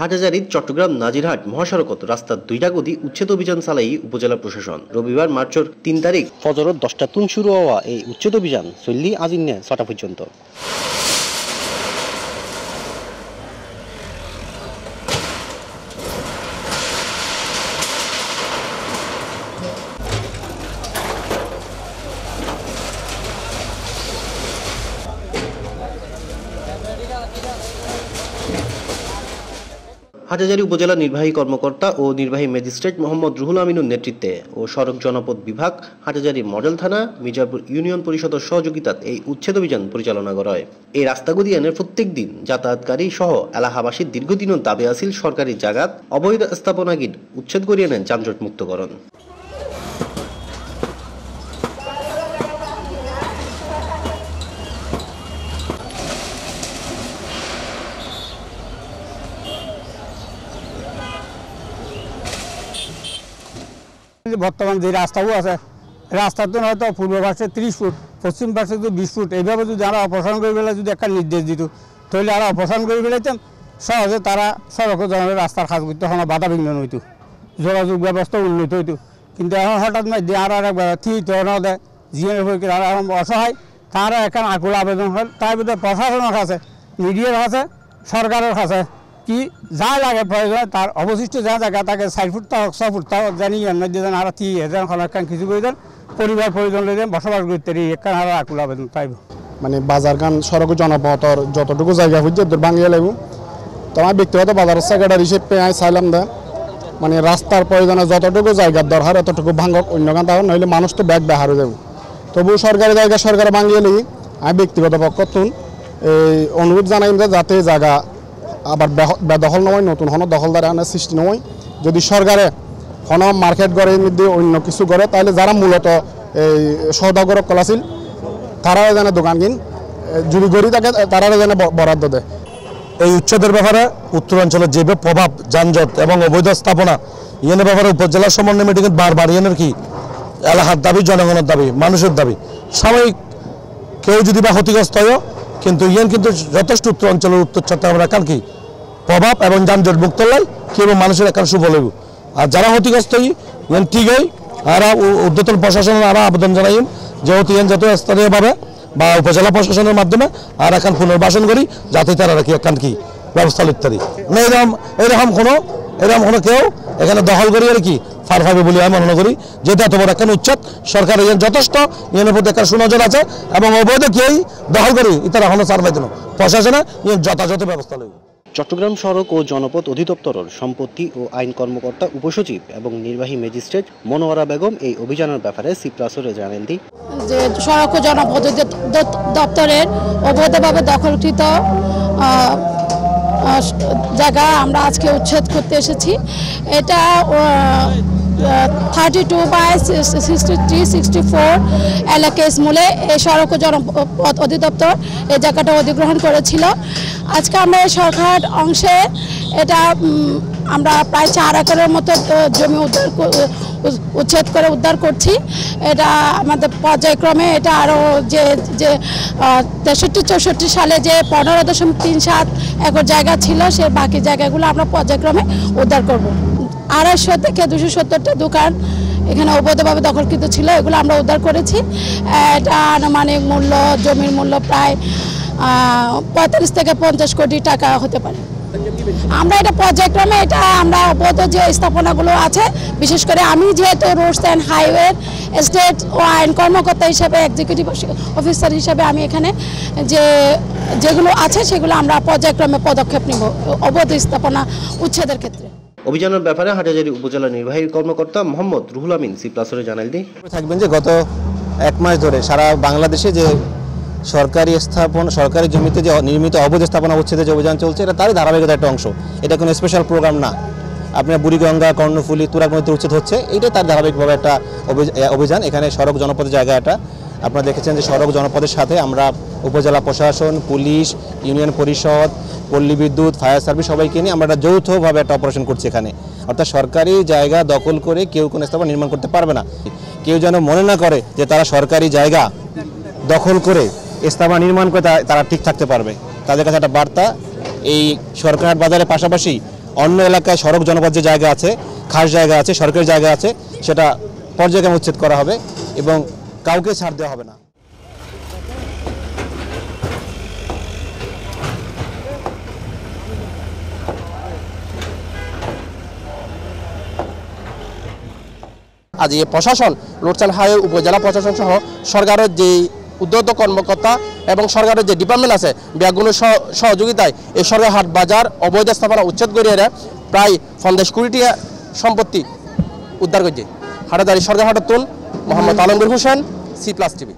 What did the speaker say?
হাটহাজারীর চট্টগ্রাম নাজিরহাট মহাসড়কত রাস্তার 2টা গদি উচ্ছেদ অভিযান চালাই উপজেলা প্রশাসন। রবিবার মার্চের 3 তারিখ ফজরত 10টা তুন শুরু হওয়া এই উচ্ছেদ অভিযান চললি আজিন্যা 6টা পর্যন্ত। হাটহাজারী উপজেলা নির্বাহী কর্মকর্তা ও নির্বাহী ম্যাজিস্ট্রেট মোহাম্মদ রুহুল আমিনুর নেতৃত্বে ও সড়ক জনপথ বিভাগ, হাটহাজারী মডেল থানা, মির্জাপুর ইউনিয়ন পরিষদের সহযোগিতায় এই উচ্ছেদ অভিযান পরিচালনা করা হয়। এই রাস্তাগুলি এনের প্রত্যেক দিন যাতায়াতকারী সহ এলাকাবাসীর দীর্ঘদিনের দাবি আছিল সরকারি জায়গাত অবৈধ স্থাপনাগির উচ্ছেদ করিয়ে নেন যানজট মুক্তকরণ। বর্তমান যে রাস্তাও আছে, রাস্তাতে হয়তো পূর্ব পাশে 30 ফুট, পশ্চিম পাশে 20 ফুট, এইভাবে যদি আমরা অপসারণ করে ফেলে যদি একটা নির্দেশ দিত তাহলে আমরা অপসারণ করে ফেলাইতাম, সহজে তারা সড়ক জনের রাস্তার কাজ করতে কোনো বাধা বিঘ্ন হইতো, যোগাযোগ ব্যবস্থা উন্নত হইতো। কিন্তু এখন হঠাৎ মধ্যে আর একবার থিত দেয় জিএনের অসহায়, তারা এখন আকুল আবেদন হয়। তার ভিতরে প্রশাসনের কাছে, মিডিয়ার কাছে, সরকারের কাছে কি যা লাগে প্রয়োজন তার অবশিষ্ট যা জায়গা তাকে 4 ফুট তাও 6 ফুট তাও জানি দেন আর কিছু করে দেন, পরিবার প্রয়োজন দেন বসবাস করতে এখানে আর আকুল আবেদন তাইব। মানে বাজার গান সড়ক জনপথর যতটুকু জায়গা হচ্ছে তোর ভাঙিয়ে লাগব। তো আমার ব্যক্তিগত বাজার সেক্রেটারি হিসেবে আমি চাইলাম দে মানে রাস্তার প্রয়োজনে যতটুকু জায়গার দরকার এতটুকু ভাঙক, অন্য গান তাহলে নইলে মানুষ তো ব্যাগ বেহার হয়ে যাব। তবু সরকারি জায়গা সরকার ভাঙিয়ে লাগি আমি ব্যক্তিগত পক্ষতুন এই অনুরোধ জানাই যাতে জায়গা আবার বেদখল নয়, নতুন কোনো দখলদার আনার সৃষ্টি নয়। যদি সরকারে কোনো মার্কেট গড়ের মধ্যে অন্য কিছু করে তাহলে যারা মূলত এই সৌদাগরক কলাছিল তারা যেন দোকান কিন যদি গড়ি থাকে তারা যেন বরাদ্দ দেয়। এই উচ্ছেদের ব্যাপারে উত্তরাঞ্চলের যে প্রভাব যানজট এবং অবৈধ স্থাপনা ইয়েনের ব্যাপারে উপজেলা সমন্বয় মিটিং বারবার ইয়েনের কি এলাকার দাবি, জনগণের দাবি, মানুষের দাবি, সাময়িক কেউ যদি বা ক্ষতিগ্রস্ত হয় কিন্তু ইয়েন কিন্তু যথেষ্ট উত্তরাঞ্চলের উত্তর চট্টগ্রামের একান কি প্রভাব এবং যানজট মুক্ত লাই কেবল মানুষের একান শুভ লাগবে। আর যারা ক্ষতিগ্রস্ত ইয়েন ঠিক হয় আর ঊর্ধ্বতন প্রশাসনের আরও আবেদন জানাই যেহেতু ইয়েন যাতে স্থানীয়ভাবে বা উপজেলা প্রশাসনের মাধ্যমে আর এখান পুনর্বাসন করি যাতে তারা রাখি এখান কি ব্যবস্থা ইত্যাদি এরকম কোনো কেউ এখানে দখল করি আর কি ফার পাবে বলে আমি মনে করি। যেটা এত বড় এখন উচ্ছেদ সরকার যথেষ্ট ইয়ের প্রতি একটা সুনজর আছে এবং অবৈধ কেউ দখল করি ইতারা এখনো ছাড় পাইতো না, প্রশাসনে যথাযথ ব্যবস্থা নেবে। চট্টগ্রাম সড়ক ও জনপথ অধিদপ্তরের সম্পত্তি ও আইন কর্মকর্তা উপসচিব এবং নির্বাহী ম্যাজিস্ট্রেট মনোয়ারা বেগম এই অভিযানের ব্যাপারে সিপ্রাসরে জানান যে সড়ক ও জনপথ দপ্তরের অবৈধভাবে দখলকৃত জায়গা আমরা আজকে উচ্ছেদ করতে এসেছি। এটা 32/63-64 এলাকা মূলে এই সড়ক ও জনপথ অধিদপ্তর এই জায়গাটা অধিগ্রহণ করেছিল। আজকে আমরা এই সরকার অংশে এটা আমরা প্রায় 4 একরের মতো জমি উচ্ছেদ করে উদ্ধার করছি। এটা আমাদের পর্যায়ক্রমে এটা আরও যে 63-64 সালে যে 15.37 একর জায়গা ছিল সে বাকি জায়গাগুলো আমরা পর্যায়ক্রমে উদ্ধার করব। 250 থেকে 270টা দোকান এখানে অবৈধভাবে দখলকৃত ছিল, এগুলো আমরা উদ্ধার করেছি। এটা আনুমানিক মূল্য জমির মূল্য প্রায় 45 থেকে 50 কোটি টাকা হতে পারে। আমরা এটা পর্যায়ক্রমে এটা আমরা অবৈধ যে স্থাপনাগুলো আছে, বিশেষ করে আমি যেহেতু রোডস অ্যান্ড হাইওয়ে স্টেট ও আইন কর্মকর্তা হিসাবে এক্সিকিউটিভ অফিসার হিসাবে আমি এখানে যেগুলো আছে সেগুলো আমরা পর্যায়ক্রমে পদক্ষেপ নিব অবৈধ স্থাপনা উচ্ছেদের ক্ষেত্রে। অভিযানের ব্যাপারে হাটহাজারী উপজেলা নির্বাহী কর্মকর্তা মোহাম্মদ রুহুল আমিন সিপ্রাসরে জানান থাকবেন যে গত 1 মাস ধরে সারা বাংলাদেশে যে সরকারি জমিতে যে নির্মিত অবৈধ স্থাপনা উচ্ছেদের যে অভিযান চলছে এটা তারই ধারাবাহিকতা একটা অংশ। এটা কোনো স্পেশাল প্রোগ্রাম না। আপনার বুড়িগঙ্গা, কর্ণফুলী, তুরাগনদীতে উচ্ছেদ হচ্ছে, এইটাই তার ধারাবাহিকভাবে একটা অভিযান। এখানে সড়ক জনপথের জায়গা এটা আপনারা দেখেছেন যে সড়ক জনপথের সাথে আমরা উপজেলা প্রশাসন, পুলিশ, ইউনিয়ন পরিষদ, পল্লী বিদ্যুৎ, ফায়ার সার্ভিস সবাইকে নিয়ে আমরা একটা যৌথভাবে একটা অপারেশন করছি এখানে। অর্থাৎ সরকারি জায়গা দখল করে কেউ কোনো স্থাপনা নির্মাণ করতে পারবে না। কেউ যেন মনে না করে যে তারা সরকারি জায়গা দখল করে স্থাপনা নির্মাণ করে তারা ঠিক থাকতে পারবে। তাদের কাছে একটা বার্তা, এই সরকার বাজারের পাশাপাশি অন্য এলাকায় সড়ক জনপদ যে জায়গা আছে, খাস জায়গা আছে, সরকারি জায়গা আছে, সেটা পর্যায়ক্রমে উচ্ছেদ করা হবে এবং কাউকে ছাড় দেওয়া হবে না। আজ এই প্রশাসন লোরচান হাই উপজেলা প্রশাসন সহ সরকারের যে উদ্যত কর্মকর্তা এবং সরকারের যে ডিপার্টমেন্ট আছে ব্যাগুলোর সহযোগিতায় এই সরকার হাট বাজার অবৈধ স্থাপনা উচ্ছেদ করিয়ে প্রায় 50 কোটি টাকা সম্পত্তি উদ্ধার করছে। হাটাজারি সরকার হাটাতুন মোহাম্মদ আলমগীর হোসেন, C+ TV।